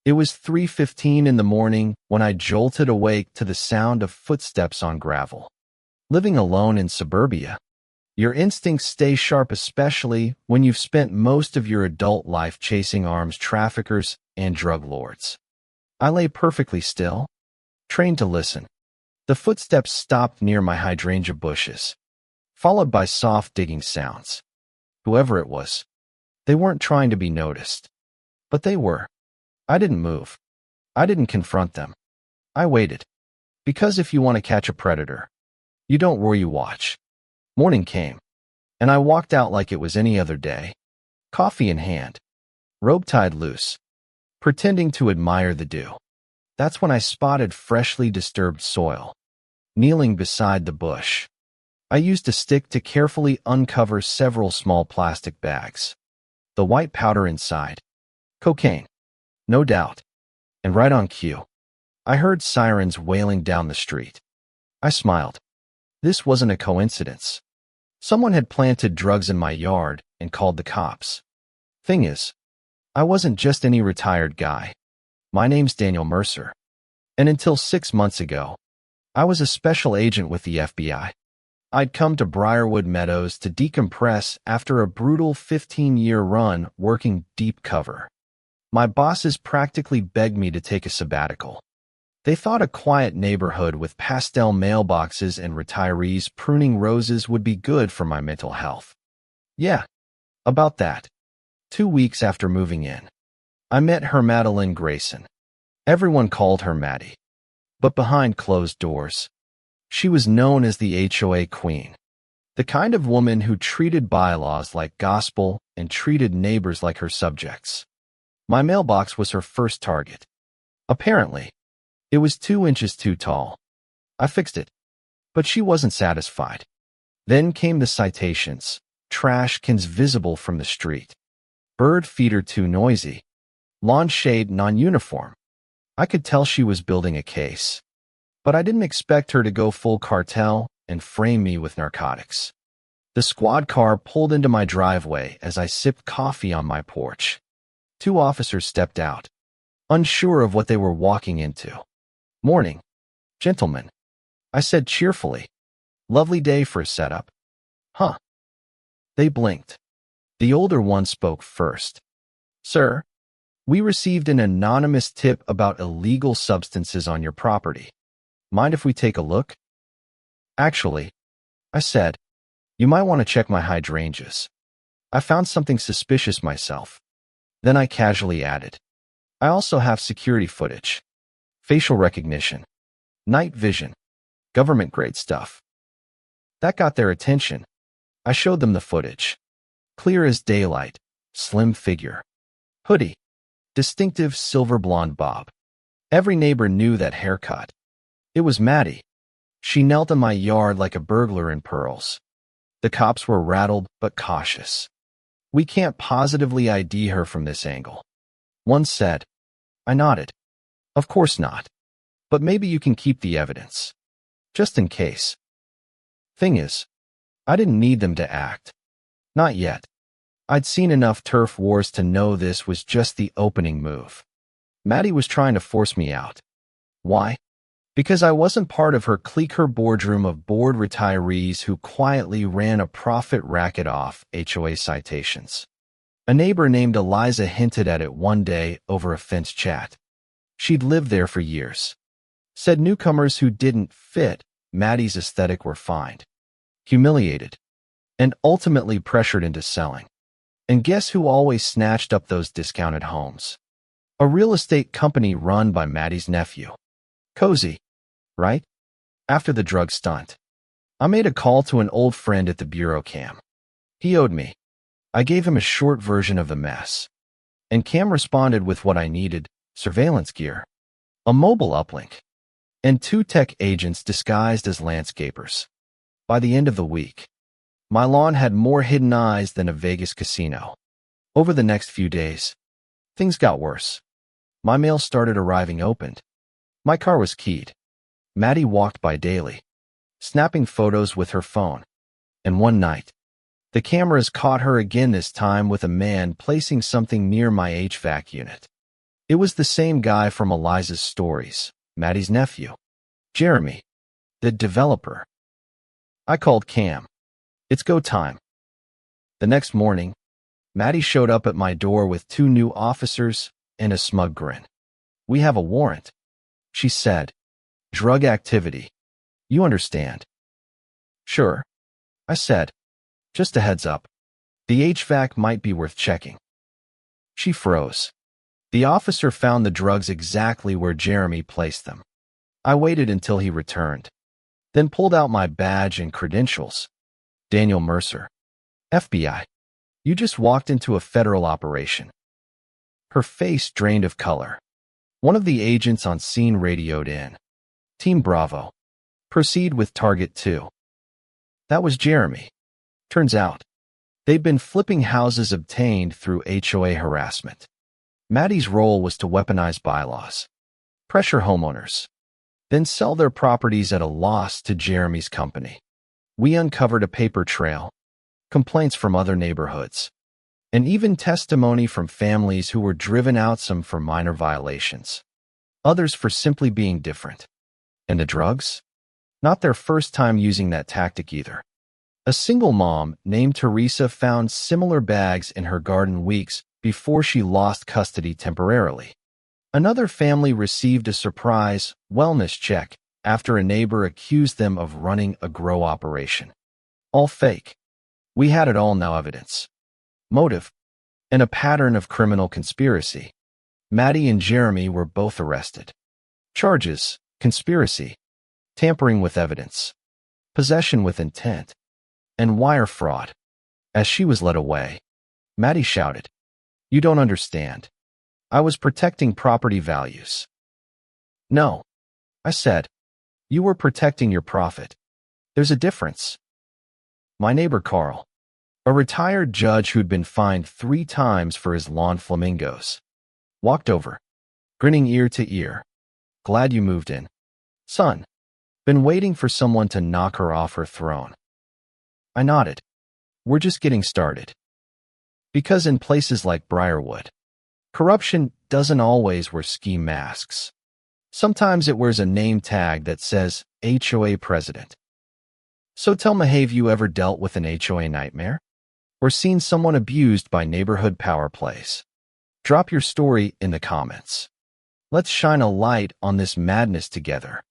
It was 3:15 in the morning when I jolted awake to the sound of footsteps on gravel. Living alone in suburbia, your instincts stay sharp, especially when you've spent most of your adult life chasing arms traffickers and drug lords. I lay perfectly still, trained to listen. The footsteps stopped near my hydrangea bushes, followed by soft digging sounds. Whoever it was, they weren't trying to be noticed, but they were. I didn't move. I didn't confront them. I waited. Because if you want to catch a predator, you don't roar, you watch. Morning came, and I walked out like it was any other day, coffee in hand, robe tied loose, pretending to admire the dew. That's when I spotted freshly disturbed soil, kneeling beside the bush. I used a stick to carefully uncover several small plastic bags. The white powder inside. Cocaine. No doubt. And right on cue, I heard sirens wailing down the street. I smiled. This wasn't a coincidence. Someone had planted drugs in my yard and called the cops. Thing is, I wasn't just any retired guy. My name's Daniel Mercer. And until 6 months ago, I was a special agent with the FBI. I'd come to Briarwood Meadows to decompress after a brutal 15-year run working deep cover. My bosses practically begged me to take a sabbatical. They thought a quiet neighborhood with pastel mailboxes and retirees pruning roses would be good for my mental health. Yeah, about that. 2 weeks after moving in, I met her, Madeline Grayson. Everyone called her Maddie. But behind closed doors, she was known as the HOA queen. The kind of woman who treated bylaws like gospel and treated neighbors like her subjects. My mailbox was her first target. Apparently, it was 2 inches too tall. I fixed it, but she wasn't satisfied. Then came the citations, trash cans visible from the street, bird feeder too noisy, lawn shade non-uniform. I could tell she was building a case, but I didn't expect her to go full cartel and frame me with narcotics. The squad car pulled into my driveway as I sipped coffee on my porch. 2 officers stepped out, unsure of what they were walking into. Morning, gentlemen, I said cheerfully. Lovely day for a setup. Huh. They blinked. The older one spoke first. Sir, we received an anonymous tip about illegal substances on your property. Mind if we take a look? Actually, I said, you might want to check my hydrangeas. I found something suspicious myself. Then I casually added, I also have security footage, facial recognition, night vision, government-grade stuff. That got their attention. I showed them the footage. Clear as daylight, slim figure, hoodie, distinctive silver blonde bob. Every neighbor knew that haircut. It was Maddie. She knelt in my yard like a burglar in pearls. The cops were rattled but cautious. We can't positively ID her from this angle. One said. I nodded. Of course not. But maybe you can keep the evidence. Just in case. Thing is, I didn't need them to act. Not yet. I'd seen enough turf wars to know this was just the opening move. Maddie was trying to force me out. Why? Because I wasn't part of her clique, her boardroom of bored retirees who quietly ran a profit racket off HOA citations. A neighbor named Eliza hinted at it one day over a fence chat. She'd lived there for years. Said newcomers who didn't fit Maddie's aesthetic were fined, humiliated, and ultimately pressured into selling. And guess who always snatched up those discounted homes? A real estate company run by Maddie's nephew. Cozy, right? After the drug stunt, I made a call to an old friend at the bureau cam. He owed me. I gave him a short version of the mess. And Cam responded with what I needed, surveillance gear, a mobile uplink, and 2 tech agents disguised as landscapers. By the end of the week, my lawn had more hidden eyes than a Vegas casino. Over the next few days, things got worse. My mail started arriving opened. My car was keyed. Maddie walked by daily, snapping photos with her phone. And one night, the cameras caught her again, this time with a man placing something near my HVAC unit. It was the same guy from Eliza's stories, Maddie's nephew, Jeremy, the developer. I called Cam. It's go time. The next morning, Maddie showed up at my door with 2 new officers and a smug grin. We have a warrant, she said. Drug activity. You understand. Sure, I said. Just a heads up. The HVAC might be worth checking. She froze. The officer found the drugs exactly where Jeremy placed them. I waited until he returned, then pulled out my badge and credentials. Daniel Mercer, FBI. You just walked into a federal operation. Her face drained of color. One of the agents on scene radioed in. Team Bravo. Proceed with Target 2. That was Jeremy. Turns out, they'd been flipping houses obtained through HOA harassment. Maddie's role was to weaponize bylaws, pressure homeowners, then sell their properties at a loss to Jeremy's company. We uncovered a paper trail, complaints from other neighborhoods, and even testimony from families who were driven out, some for minor violations, others for simply being different. And the drugs? Not their first time using that tactic either. A single mom named Teresa found similar bags in her garden weeks before she lost custody temporarily. Another family received a surprise wellness check after a neighbor accused them of running a grow operation. All fake. We had it all now: evidence, motive, and a pattern of criminal conspiracy. Maddie and Jeremy were both arrested. Charges: conspiracy, tampering with evidence, possession with intent, and wire fraud. As she was led away, Maddie shouted, "You don't understand. I was protecting property values." "No," I said. "You were protecting your profit. There's a difference." My neighbor Carl, a retired judge who'd been fined 3 times for his lawn flamingos, walked over, grinning ear to ear. "Glad you moved in, son. Been waiting for someone to knock her off her throne." I nodded. "We're just getting started." Because in places like Briarwood, corruption doesn't always wear ski masks. Sometimes it wears a name tag that says HOA president. So tell me, have you ever dealt with an HOA nightmare? Or seen someone abused by neighborhood power plays? Drop your story in the comments. Let's shine a light on this madness together.